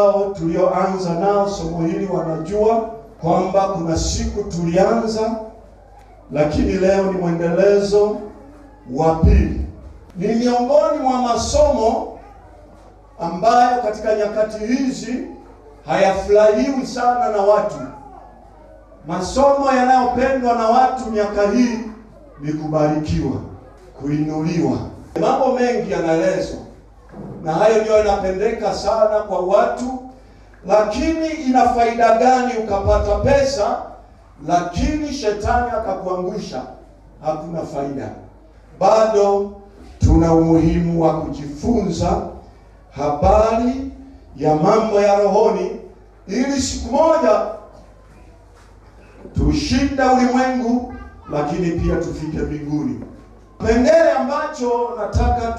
ambao tulioanza nao somo hili wanajua kwamba kuna siku tulianza, lakini leo ni mwendelezo wa pili. Ni miongoni mwa masomo ambayo katika nyakati hizi hayafurahiwi sana na watu. Masomo yanayopendwa na watu miaka hii ni kubarikiwa, kuinuliwa. Mambo mengi yanaelezwa, na hayo ndio yanapendeka sana kwa watu. Lakini ina faida gani ukapata pesa lakini shetani akakuangusha? Hakuna faida. Bado tuna umuhimu wa kujifunza habari ya mambo ya rohoni, ili siku moja tushinda ulimwengu, lakini pia tufike mbinguni. Kipengele ambacho nataka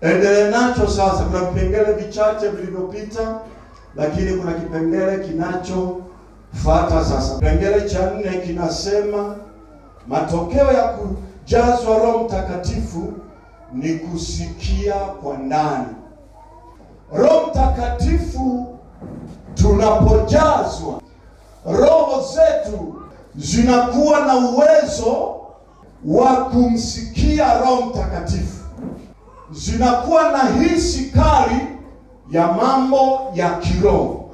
tuendelee nacho sasa, kuna vipengele vichache vilivyopita, lakini kuna kipengele kinachofuata sasa. Kipengele cha 4 kinasema matokeo ya kujazwa Roho Mtakatifu ni kusikia kwa ndani. Roho Mtakatifu tunapojazwa, roho zetu zinakuwa na uwezo wa kumsikia Roho Mtakatifu, zinakuwa na hisi kali ya mambo ya kiroho,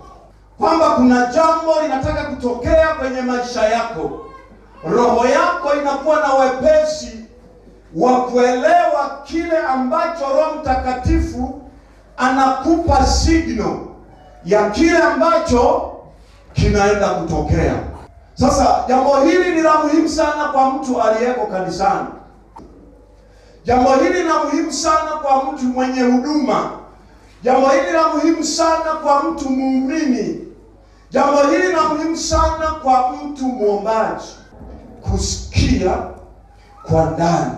kwamba kuna jambo linataka kutokea kwenye maisha yako. Roho yako inakuwa na wepesi wa kuelewa kile ambacho Roho Mtakatifu anakupa signal ya kile ambacho kinaenda kutokea. Sasa jambo hili ni la muhimu sana kwa mtu aliyeko kanisani. Jambo hili ni la muhimu sana kwa mtu mwenye huduma. Jambo hili la muhimu sana kwa mtu muumini. Jambo hili la muhimu sana kwa mtu muombaji, kusikia kwa ndani.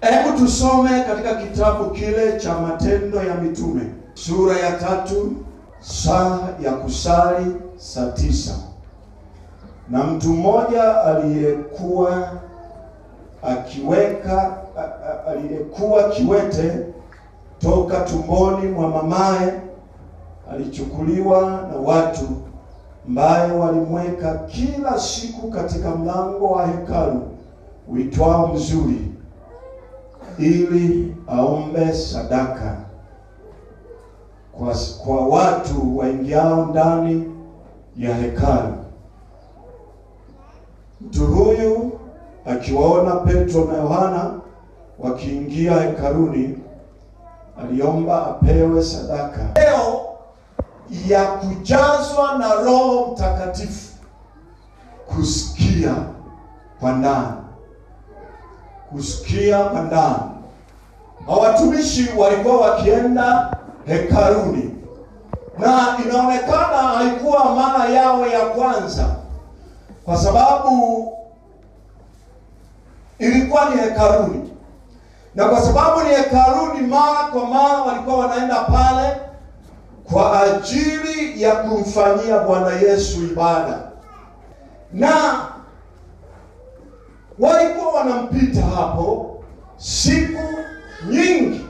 Hebu tusome katika kitabu kile cha Matendo ya Mitume, sura ya 3, saa ya kusali saa 9. Na mtu mmoja aliyekuwa kiwete toka tumboni mwa mamaye alichukuliwa na watu, ambaye walimweka kila siku katika mlango wa hekalu uitwao Mzuri, ili aombe sadaka kwa watu waingiao ndani ya hekalu. Mtu huyu akiwaona Petro na Yohana wakiingia hekaluni, aliomba apewe sadaka. Leo ya kujazwa na Roho Mtakatifu, kusikia kwa ndani, kusikia kwa ndani. Watumishi walikuwa wakienda hekaluni, na inaonekana haikuwa mara yao ya kwanza, kwa sababu ilikuwa ni hekaluni, na kwa sababu ni hekaluni, mara kwa mara walikuwa wanaenda pale kwa ajili ya kumfanyia Bwana Yesu ibada, na walikuwa wanampita hapo siku nyingi.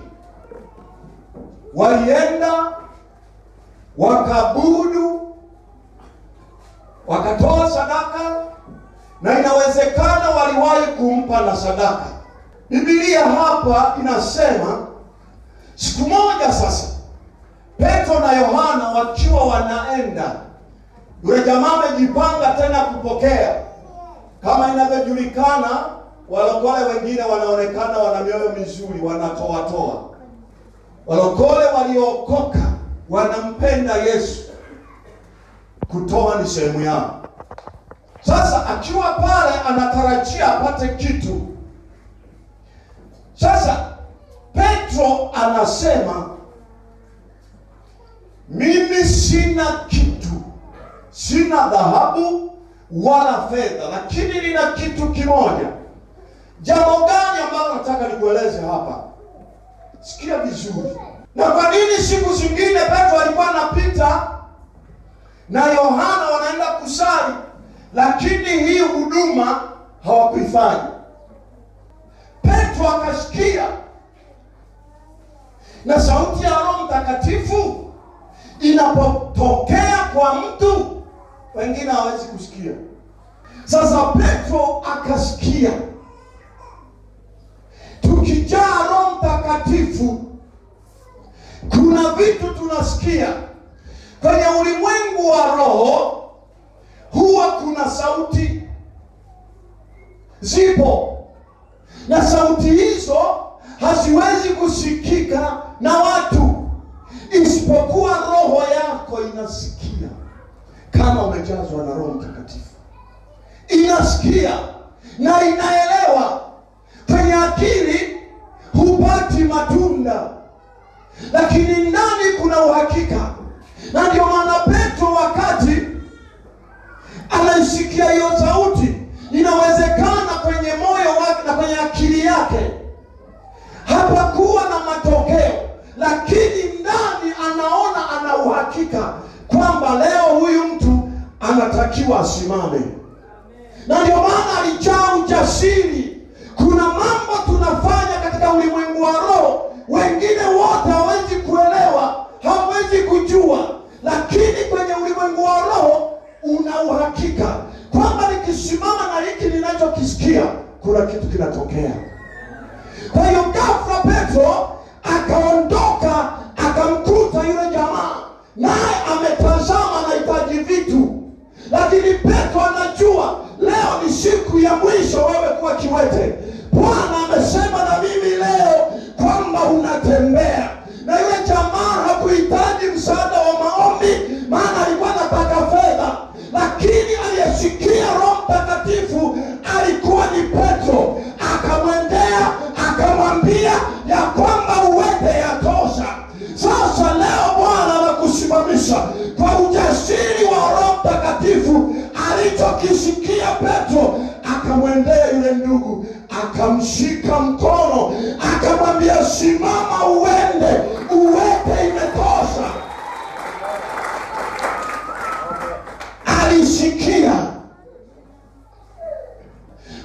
Walienda wakabudu, wakatoa sadaka, na inawezekana waliwahi kumpa na sadaka. Biblia hapa inasema siku moja sasa, Petro na Yohana wakiwa wanaenda, yule jamaa amejipanga tena kupokea. Kama inavyojulikana, walokole wengine wanaonekana wana mioyo mizuri, wanatoa. Walokole waliokoka wanampenda Yesu, kutoa ni sehemu yao. Sasa akiwa pale anatarajia apate kitu. Sasa Petro anasema, mimi sina kitu, sina dhahabu wala fedha, lakini nina kitu kimoja. Jambo gani ambalo nataka nikueleze hapa? Sikia vizuri. Na kwa nini siku zingine Petro alikuwa anapita na Yohana wanaenda kusali, lakini hii huduma hawakuifanya? Petro akasikia, na sauti ya Roho Mtakatifu inapotokea kwa mtu, wengine hawezi kusikia. Sasa Petro akasikia. Tukijaa Roho Mtakatifu, kuna vitu tunasikia. Kwenye ulimwengu wa roho huwa kuna sauti zipo, na sauti hizo haziwezi kusikika na watu, isipokuwa roho yako inasikia. Kama umejazwa na Roho Mtakatifu, inasikia na inaelewa. Kwenye akili hupati matunda, lakini ndani kuna uhakika. Na ndio maana Petro wakati anaisikia hiyo sauti, inawezekana kwenye moyo wake na kwenye akili yake hapakuwa na matokeo, lakini ndani anaona, ana uhakika kwamba leo huyu mtu anatakiwa asimame. Na ndio maana alijaa ujasiri. Kuna mambo tunafanya katika ulimwengu wa roho, wengine wote hawezi kuelewa, hawezi kujua, lakini kwenye ulimwengu wa roho una uhakika kwamba nikisimama na hiki ninachokisikia, kuna kitu kinatokea. Kwa hiyo ghafla Petro akaondoka, akamkuta yule jamaa, naye ametazama, anahitaji vitu. Lakini Petro anajua leo ni siku ya mwisho wewe kuwa kiwete. Bwana amesema na mimi leo kwamba unatembea. Na yule jamaa hakuhitaji msaada wa maombi, maana alikuwa anataka fedha, lakini aliyesikia Roho Mtakatifu alikuwa ni Petro. Akamwendea akamwambia ya kwamba uwete yatosha. Sasa leo Bwana anakusimamisha kwa ujasiri wa Roho Mtakatifu. Alichokisikia Petro, akamwendea yule ndugu, akamshika mkono, akamwambia simama uende, uwete imetosha. Alisikia.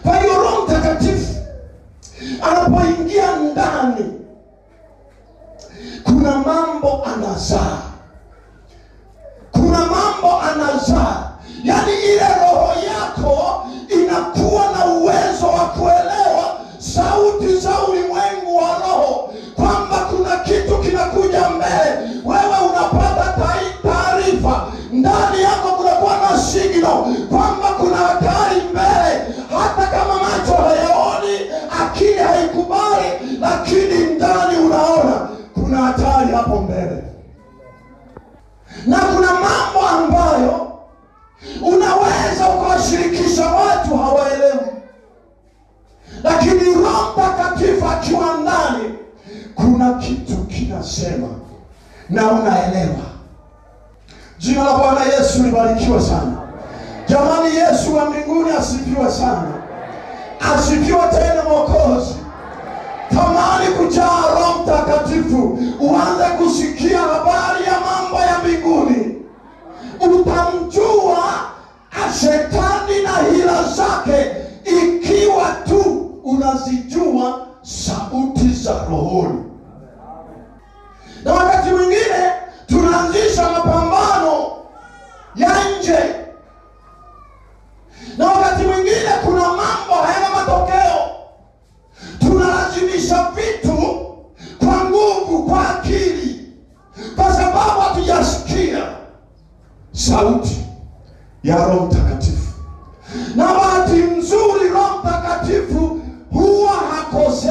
Kwa hiyo Roho Mtakatifu anapoingia ndani, kuna mambo anazaa. Kuna mambo anazaa. Yaani ile roho yako inakuwa na uwezo wa kuelewa sauti za ulimwengu wa roho, kwamba kuna kitu kinakuja mbele. Wewe unapata taarifa ndani yako, kunakuwa na signal kwamba kuna hatari mbele. Hata kama macho hayaoni, akili haikubali, lakini ndani unaona kuna hatari hapo mbele. Na kuna mambo ambayo unaweza ukawashirikisha watu hawaelewi, lakini Roho Mtakatifu akiwa ndani, kuna kitu kinasema na unaelewa. Jina la Bwana Yesu libarikiwe sana. Jamani, Yesu wa mbinguni asifiwe sana. Asifiwe tena Mwokozi. Tamani kujaa Roho Mtakatifu, uanze kusikia habari ya mambo ya mbinguni. Utamjua shetani na hila zake ikiwa tu unazijua sauti za rohoni. Na wakati mwingine tunaanzisha mapambano ya nje, na wakati mwingine kuna mambo hayana matokeo, tunalazimisha vitu kwa nguvu, kwa akili, kwa sababu hatujasikia sauti ya Roho Mtakatifu. Na bahati nzuri Roho Mtakatifu huwa hakosei.